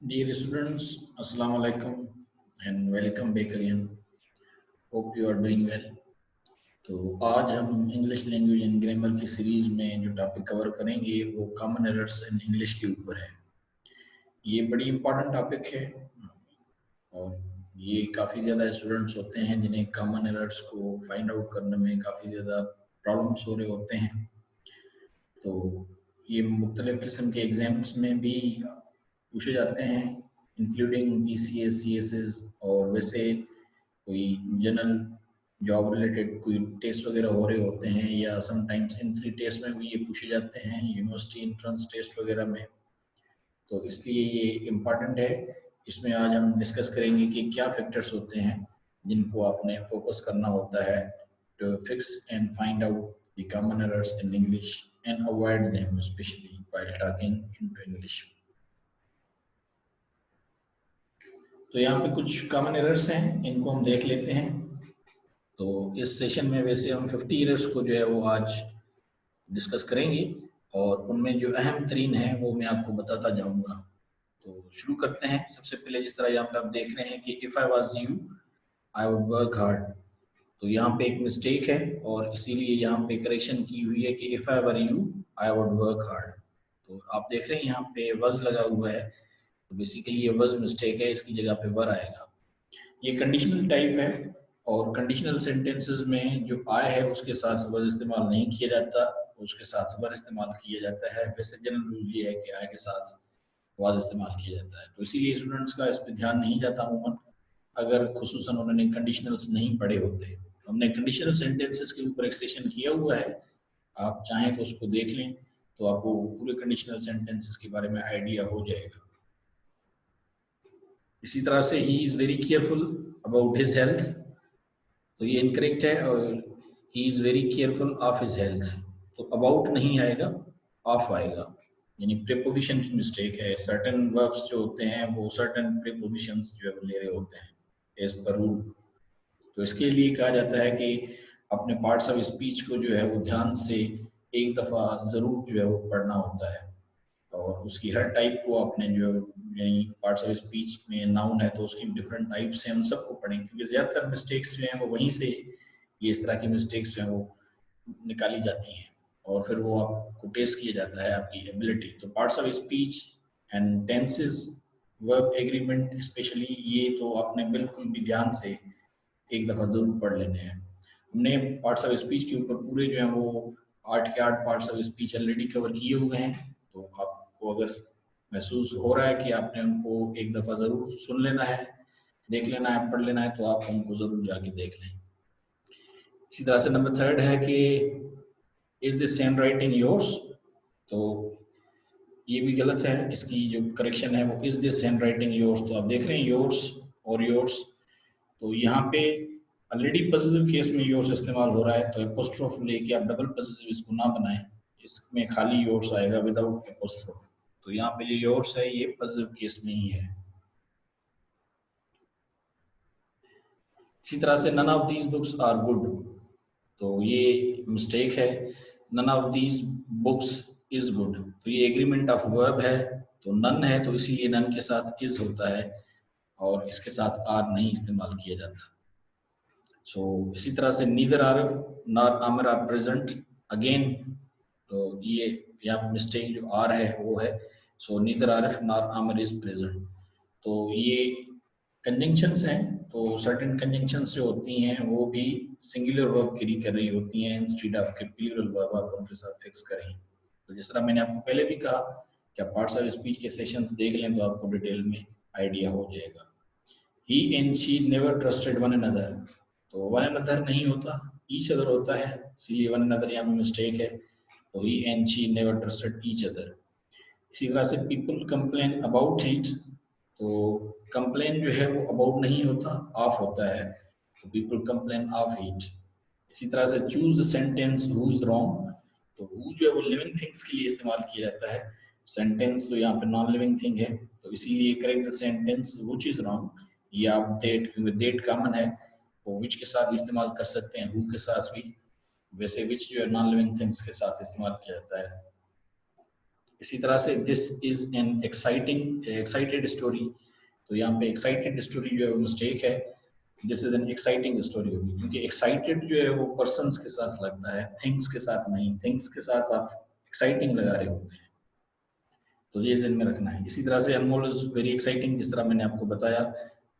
Dear students, Assalamu alaikum and welcome back again. Hope you are doing well. तो आज हम English language and grammar की series में जो टॉपिक कवर करेंगे वो कॉमन एरर्स इन इंग्लिश के ऊपर है। ये बड़ी इंपॉर्टेंट टॉपिक है और ये काफ़ी ज़्यादा स्टूडेंट्स होते हैं जिन्हें कॉमन एरर्स को फाइंड आउट करने में काफ़ी ज़्यादा प्रॉब्लम्स हो रहे होते हैं। तो ये मुख्तलिफ़ किस्म के एग्ज़ाम्स में भी पूछे जाते हैं, इंक्लूडिंग BCS, CSS और वैसे कोई जनरल जॉब रिलेटेड कोई टेस्ट वगैरह हो रहे होते हैं या समटाइम्स एंट्री टेस्ट में भी ये पूछे जाते हैं, यूनिवर्सिटी एंट्रेंस टेस्ट वगैरह में। तो इसलिए ये इम्पॉर्टेंट है। इसमें आज हम डिस्कस करेंगे कि क्या फैक्टर्स होते हैं जिनको आपने फोकस करना होता है to fix and find out the common errors in English and avoid them specially while talking into English. तो यहाँ पे कुछ कॉमन एरर्स हैं, इनको हम देख लेते हैं। तो इस सेशन में वैसे हम 50 एरर्स को जो है वो आज डिस्कस करेंगे और उनमें जो अहम तरीन है वो मैं आपको बताता जाऊंगा। तो शुरू करते हैं। सबसे पहले जिस तरह यहाँ पे आप देख रहे हैं कि if I was you I would work hard, तो यहाँ पे एक मिस्टेक है और इसीलिए यहाँ पे करेक्शन की हुई है कि if I were you I would work hard. तो आप देख रहे हैं यहाँ पे वज लगा हुआ है, तो बेसिकली ये वज मिस्टेक है, इसकी जगह पे वर आएगा। ये कंडीशनल टाइप है और कंडीशनल सेंटेंसेस में जो आय है उसके साथ वज इस्तेमाल नहीं किया जाता, उसके साथ वर इस्तेमाल किया जाता है। वैसे जनरल रूल ये है कि आय के साथ वाज इस्तेमाल किया जाता है, तो इसीलिए स्टूडेंट्स का इस पर ध्यान नहीं जाता अमूमन, अगर खुसूसन उन्होंने कंडीशनल्स नहीं पढ़े होते। हमने कंडीशनल सेंटेंसेस के ऊपर एक सेशन किया हुआ है, आप चाहें तो उसको देख लें, तो आपको पूरे कंडीशनल सेंटेंसेस के बारे में आइडिया हो जाएगा। इसी तरह से he is very careful about his health, तो ये इनकरेक्ट है और he is very careful of his health, तो अबाउट नहीं आएगा, ऑफ आएगा, यानी प्रीपोजिशन की मिस्टेक है। सर्टेन वर्ब्स जो होते हैं वो सर्टेन प्रीपोजिशंस जो है वो ले रहे होते हैं एज पर रूल। तो इसके लिए कहा जाता है कि अपने पार्ट्स ऑफ स्पीच को जो है वो ध्यान से एक दफ़ा ज़रूर जो है वो पढ़ना होता है और उसकी हर टाइप को आपने जो यानी पार्ट्स ऑफ स्पीच में नाउन है तो उसकी डिफरेंट टाइप्स हैं, हम सबको पढ़ेंगे क्योंकि ज़्यादातर मिस्टेक्स जो हैं वो वहीं से ये इस तरह की मिस्टेक्स जो हैं वो निकाली जाती हैं और फिर वो आपको टेस्ट किया जाता है आपकी एबिलिटी। तो parts of speech and tenses, verb agreement specially, ये तो आपने बिल्कुल भी ध्यान से एक दफ़ा ज़रूर पढ़ लेने हैं। हमने पार्ट्स ऑफ स्पीच के ऊपर पूरे जो हैं वो 8 के 8 parts of speech already cover किए हुए हैं, तो आपको अगर महसूस हो रहा है कि आपने उनको एक दफ़ा ज़रूर सुन लेना है, देख लेना है, पढ़ लेना है, तो आप उनको ज़रूर जाके देख लें। इसी तरह से नंबर 3 है कि is this hand writing yours, तो ये भी गलत है, इसकी जो करेक्शन है वो is this hand writing yours. तो आप देख रहे हैं योर्स और योर्स, तो यहाँ पे ऑलरेडी पॉजिटिव केस में योर्स इस्तेमाल हो रहा है, तो एपोस्ट्रोफ लेके आप डबल पॉजिटिव इसको ना बनाएं, इसमें खाली योर्स आएगा विदाउट एपोस्ट्रोफ। तो यहाँ पे जो योर्स है ये पॉजिटिव केस में ही है। इसी तरह से none of these books are good, तो ये मिस्टेक है, none of these books is good, तो ये एग्रीमेंट ऑफ वर्ब है, तो नन है तो इसीलिए नन के साथ इज होता है और इसके साथ आर नहीं इस्तेमाल किया जाता। सो इसी तरह से neither Arif nor Aamir are present, again तो ये यहाँ मिस्टेक जो आर है वो है, so neither Arif nor Aamir is present. तो ये कंजंक्शंस हैं, तो सर्टेन कंजंक्शंस जो होती हैं वो भी सिंगुलर वर्ब कैरी कर रही होती हैं इंस्टेड ऑफ के प्लूरल वर्ब आप उनके साथ फिक्स करें। तो जिस तरह मैंने आपको पहले भी कहा कि आप पार्ट्स ऑफ स्पीच के सेशंस देख लें तो आपको डिटेल में आइडिया हो जाएगा। He and she never trusted one another, तो वन अनदर नहीं होता, ईच अदर होता है, इसीलिए वन अनदर यहाँ पे मिस्टेक है, तो he and she never trusted each other. इसी तरह से पीपल कंप्लेन अबाउट इट, तो कंप्लेन जो है वो अबाउट नहीं होता, ऑफ होता है, तो पीपल कंप्लेन ऑफ इट। इसी तरह से choose the sentence who is wrong, तो हु जो है वो लिविंग थिंग्स के लिए इस्तेमाल किया जाता है, सेंटेंस तो यहाँ पे नॉन लिविंग थिंग है, तो इसीलिए correct the sentence which is wrong, या आप डेट, क्योंकि डेट कॉमन है वो विच के साथ भी इस्तेमाल कर सकते हैं, हु के साथ भी, वैसे विच जो है नॉन लिविंग थिंग्स के साथ इस्तेमाल किया जाता है। इसी तरह से this is an excited story, तो यहाँ पे एक्साइटेड स्टोरी जो है वो मिस्टेक है, this is an exciting story होगी, क्योंकि एक्साइटेड जो है वो पर्सन्स के साथ लगता है, थिंग्स के साथ नहीं। थिंग्स के साथ आप एक्साइटिंग लगा रहे होते हैं, तो ये ज़हन में रखना है। इसी तरह से अनमोल इज़ वेरी एक्साइटिंग, जिस तरह मैंने आपको बताया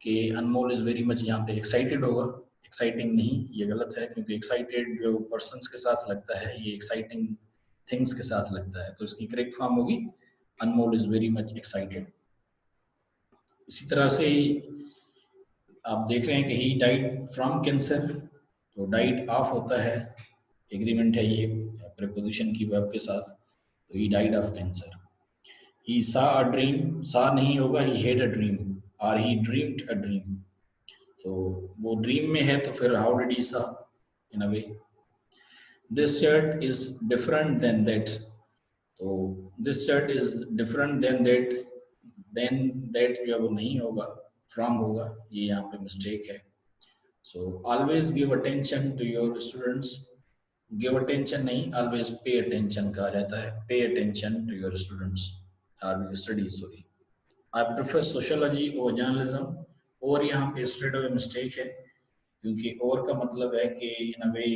कि अनमोल इज़ वेरी मच यहाँ पे एक्साइटेड होगा, एक्साइटिंग नहीं, ये गलत है, क्योंकि एक्साइटेड जो पर्सन्स के साथ लगता है, ये एक्साइटिंग थिंग्स के साथ लगता है, तो इसकी करेक्ट फॉर्म होगी अनमोल इज़ वेरी मच एक्साइटेड। इसी तरह से आप देख रहे हैं कि ही डाइड फ्रॉम कैंसर, तो डाइड ऑफ होता है, एग्रीमेंट है ये प्रीपोजिशन की वर्ब के साथ, तो he died of cancer. He saw a dream, saw नहीं होगा, he had a dream or he dreamed a dream, so वो dream में है, तो फिर how did he saw in a way। This shirt is different than that, तो this shirt is different than that, then that जो है वो नहीं होगा, from होगा, ये यहाँ पे mistake है। So always give attention to your students, give attention नहीं, always pay attention कहा जाता है, pay attention to your students or your studies, sorry। I prefer sociology over journalism, और यहाँ पे straight away mistake है, क्योंकि और का मतलब है कि in a way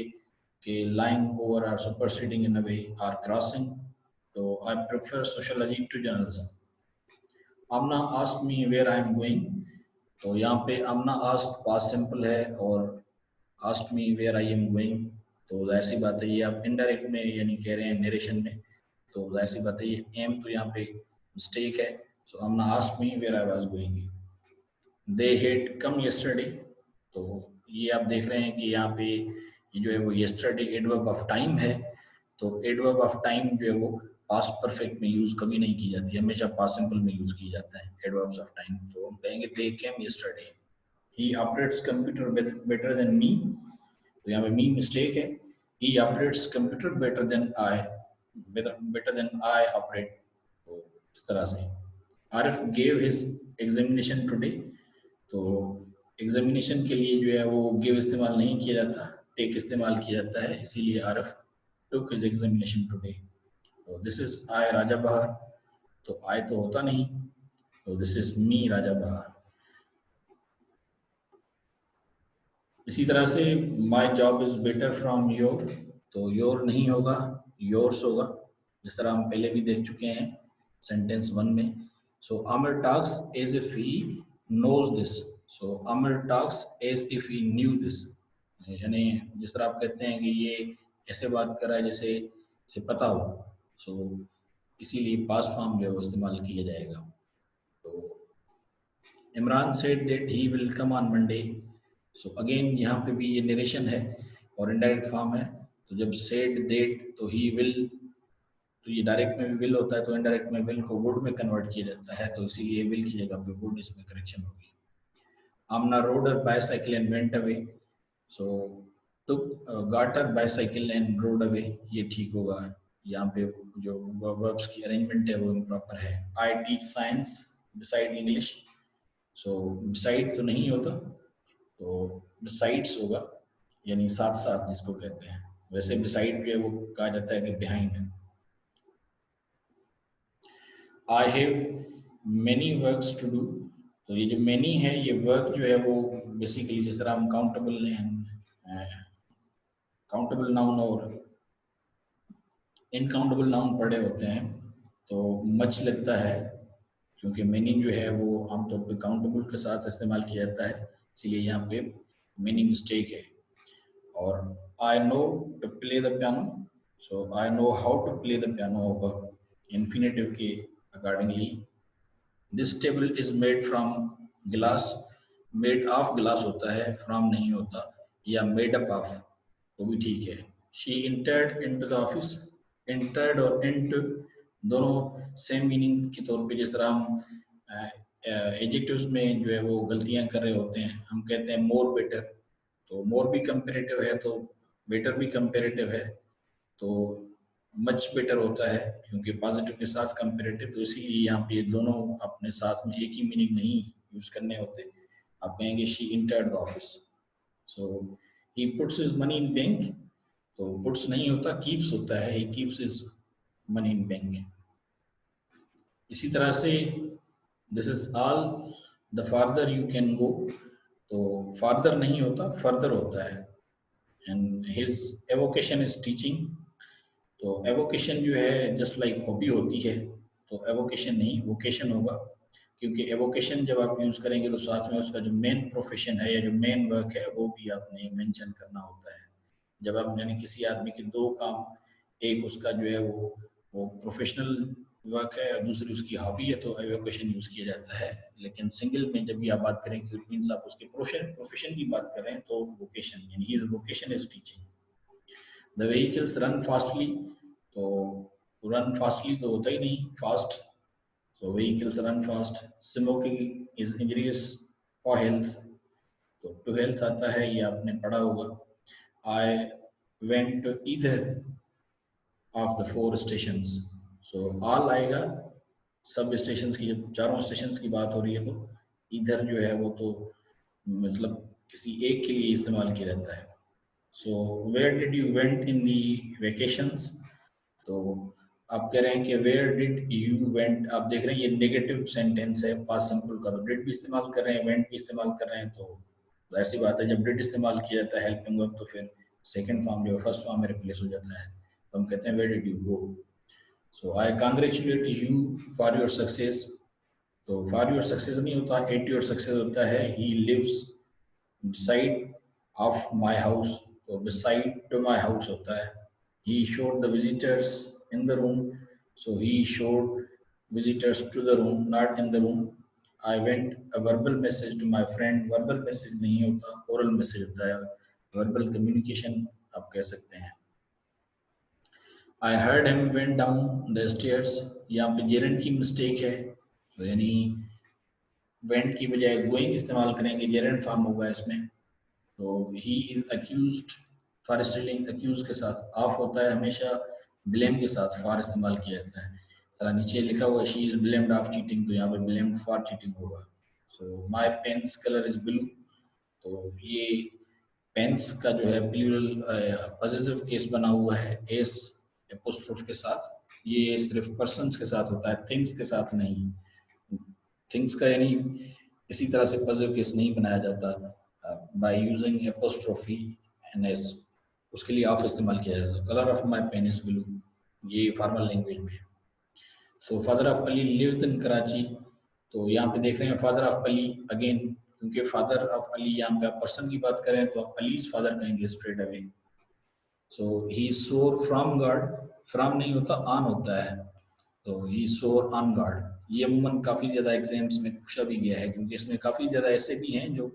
कि lying over or superseding in a way or crossing, तो I prefer sociology to journalism। Amna asked me where I am going, तो यहाँ पे Amna asked past simple है और asked me where I am going, तो जाहिर सी बात है ये आप indirect में यानी कह रहे हैं narration में, तो जाहिर सी बात है ये aim तो यहाँ पे mistake है। So Amna asked me where I was going। They had come yesterday, तो ये आप देख रहे हैं कि यहाँ पे ये जो है वो yesterday adverb of time है, तो adverb of time जो है वो past perfect में यूज कभी नहीं की जाती है, हमेशा past simple में यूज की जाता है adverbs of time। तो हम कहेंगे they came yesterday। He operates computer better than me, तो यहाँ पे me mistake है, he operates computer better than I operate, तो इस तरह से। Arif gave his examination today, तो एग्जामिनेशन के लिए जो है वो गिव इस्तेमाल नहीं किया जाता, टेक इस्तेमाल किया जाता है, इसीलिए Arif took his examination today। तो दिस इज आई राजा बहार, तो आई तो होता नहीं, तो दिस इज मी राजा बहार। इसी तरह से my job is better from your, तो योर नहीं होगा, योर्स होगा, जिस तरह हम पहले भी देख चुके हैं सेंटेंस 1 में। So Aamir talks as if he knows this, so Aamir talks as if he knew this, यानी जिस तरह आप कहते हैं कि ये ऐसे बात कर रहा है जैसे इसे पता हो, सो इसीलिए पास्ट फॉर्म जो है वो इस्तेमाल किया जाएगा। तो Imran said that he will come on Monday, so again यहाँ पे भी ये नरेशन है और इनडायरेक्ट फॉर्म है, तो जब सेड दैट तो ही विल, तो ये डायरेक्ट में भी विल होता है, तो इनडायरेक्ट में विल को वुड में कन्वर्ट किया जाता है, तो इसीलिए विल की जगह पे वुड इसमें करेक्शन होगी। Aamna rode her bicycle and went away, so took got her bicycle and rode away, ये ठीक होगा। यहाँ पे जो वर्ब्स की अरेंजमेंट है वो इम्प्रॉपर है। I teach science beside English, so beside तो नहीं होता, तो besides होगा, यानी साथ साथ जिसको कहते हैं, वैसे beside जो है वो कहा जाता है कि behind है। I have many works to do, तो ये जो many है ये वर्क जो है वो बेसिकली जिस तरह हम काउंटेबल एंड काउंटेबल नाउन और इनकाउंटेबल नाउन पढ़े होते हैं, तो मच लगता है, क्योंकि मीनिंग जो है वो आमतौर पे काउंटेबल के साथ इस्तेमाल किया जाता है, इसलिए यहाँ पे मीनिंग मिस्टेक है। और I know to play the piano, so I know how to play the piano होगा इन्फिनेटिव के accordingly. This table is made from glass, made of glass होता है, फ्रॉम नहीं होता, या मेड अप ऑफ तो भी ठीक है। She entered into the office, entered और इंटू दोनों सेम मीनिंग के तौर पे, जिस तरह हम एडजेक्टिव्स में जो है वो गलतियां कर रहे होते हैं, हम कहते हैं मोर बेटर, तो मोर भी कंपेरेटिव है, तो बेटर भी कंपेरेटिव है, तो मच बेटर होता है क्योंकि पॉजिटिव के साथ कंपेरेटिव, तो इसीलिए यहाँ पे ये दोनों अपने साथ में एक ही मीनिंग नहीं यूज करने होते। आप कहेंगे she entered the office, so he puts his money in bank, तो पुट्स नहीं होता कीप्स होता है, he keeps his money in bank. इसी तरह से this is all the farther you can go, तो फार्दर नहीं होता, फर्दर होता है। And his avocation is teaching, तो एवोकेशन जो है जस्ट लाइक हॉबी होती है, तो एवोकेशन नहीं वोकेशन होगा, क्योंकि एवोकेशन जब आप यूज़ करेंगे तो साथ में उसका जो मेन प्रोफेशन है या जो मेन वर्क है वो भी आपने मेंशन करना होता है। जब आप यानी किसी आदमी के दो काम, एक उसका जो है वो प्रोफेशनल वर्क है और दूसरी उसकी हॉबी है, तो एवोकेशन यूज़ किया जाता है। लेकिन सिंगल में जब भी आप बात करें कि मीन्स आप उसके प्रोफेशन की बात कर रहे हैं, तो वोकेशन यानी his vocation is teaching. The vehicles run fastly, तो रन फास्टली तो होता ही नहीं, fast, so vehicles run fast. Smoking is injurious for health, तो to health आता है, ये आपने पढ़ा होगा। I went to either of the four stations, so all आएगा, सब स्टेशंस की, जब चारों स्टेशंस की बात हो रही है तो इधर जो है वो तो मतलब किसी एक के लिए इस्तेमाल किया जाता है। So where did you went in the vacations, तो आप कह रहे हैं कि वेयर डिड यू वेंट, आप देख रहे हैं ये नेगेटिव सेंटेंस है, पास्ट सिंपल का, तो डिड भी इस्तेमाल कर रहे हैं, वेंट भी इस्तेमाल कर रहे हैं, तो ऐसी बात है जब डिड इस्तेमाल किया जाता है हेल्पिंग वर्ब, तो फिर सेकंड फॉर्म जो फर्स्ट फॉर्म में रिप्लेस हो जाता है, तो हम कहते हैं where did you go. So I congratulate you for your success, तो फॉर योर सक्सेस नहीं होता, एट योर सक्सेस होता है। He lives beside of my house, तो beside to my house होता है। He showed the visitors in the room, so he showed visitors to the room, not in the room. I went a verbal message to my friend, verbal message नहीं होता, oral message होता है, verbal communication आप कह सकते हैं। I heard him went down the stairs, यहाँ पे gerund की mistake है, तो यानी went की बजाय going इस्तेमाल करेंगे, gerund फॉर्म होगा इसमें। तो he is accused for stealing, accuse के साथ ऑफ होता है हमेशा, ब्लेम के साथ फॉर इस्तेमाल किया जाता है। जरा नीचे लिखा हुआ she is blamed of cheating, तो यहाँ पे ब्लेम्ड फॉर चीटिंग होगा। So my pen's colour is blue, तो ये पेन्स का जो है प्लूरल पॉजिटिव केस बना हुआ है एस एपोस्ट्रोफ के साथ, ये सिर्फ पर्सन्स के साथ होता है, थिंग्स के साथ नहीं। थिंग्स का यानी इसी तरह से पॉजिटिव केस नहीं बनाया जाता by using apostrophe and S, उसके लिए ऑफ इस्तेमाल किया जाता है। Colour of my pen is blue, ये फॉर्मल लैंग्वेज में। So father of Ali lives in Karachi, तो यहाँ पे देख रहे हैं फादर ऑफ अली अगेन, क्योंकि फादर ऑफ अली यहाँ पे आप पर्सन की बात करें तो आप अलीज फादर कहेंगे straight away. So he sore from guard, from नहीं होता ऑन होता है, तो ही सोर ऑन गार्ड। ये अमूमन काफ़ी ज़्यादा एग्जाम्स में पूछा भी गया है, क्योंकि इसमें काफ़ी ज़्यादा ऐसे भी हैं जो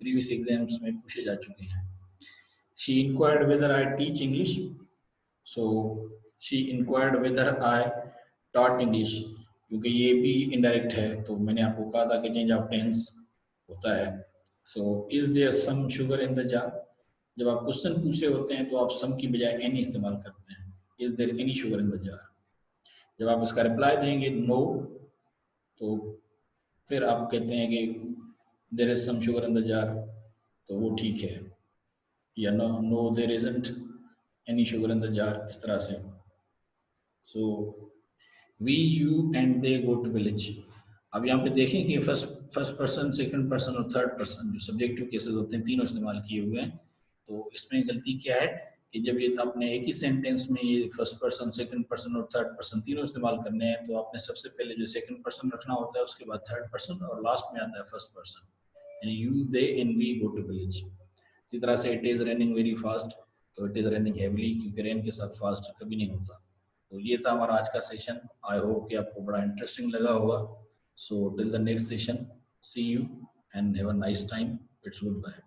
प्रीवियस एग्जाम्स में पूछे जा चुके हैं। She inquired whether I teach English, so she inquired whether I taught English, क्योंकि ये भी इनडायरेक्ट है, तो मैंने आपको कहा था कि चेंज ऑफ टेंस होता है। So is there some sugar in the jar, जब आप क्वेश्चन पूछे होते हैं तो आप सम की बजाय एनी इस्तेमाल करते हैं, is there any sugar in the jar. जब आप इसका रिप्लाई देंगे नो, तो फिर आप कहते हैं कि there is some sugar in the jar, तो वो ठीक है, या no no there isn't any sugar in the jar, इस तरह से। So we you and they go to village, अब यहाँ पे देखें कि फर्स्ट पर्सन, सेकंड पर्सन और थर्ड पर्सन जो सब्जेक्टिव केसेस होते हैं तीनों इस्तेमाल किए हुए हैं। तो इसमें गलती क्या है कि जब ये आपने एक ही सेंटेंस में ये फर्स्ट पर्सन, सेकंड पर्सन और थर्ड पर्सन तीनों इस्तेमाल करने हैं, तो आपने सबसे पहले जो सेकंड पर्सन रखना होता है, उसके बाद थर्ड पर्सन और लास्ट में आता है फर्स्ट पर्सन, यानी you they and we go to village. इसी तरह से it is raining very fast, तो इट इज़ रेनिंग हेवली, क्योंकि रेन के साथ फास्ट कभी नहीं होता। तो ये था हमारा आज का सेशन, आई होप कि आपको बड़ा इंटरेस्टिंग लगा होगा। So till the next session, see you and have a nice time, it's good bye.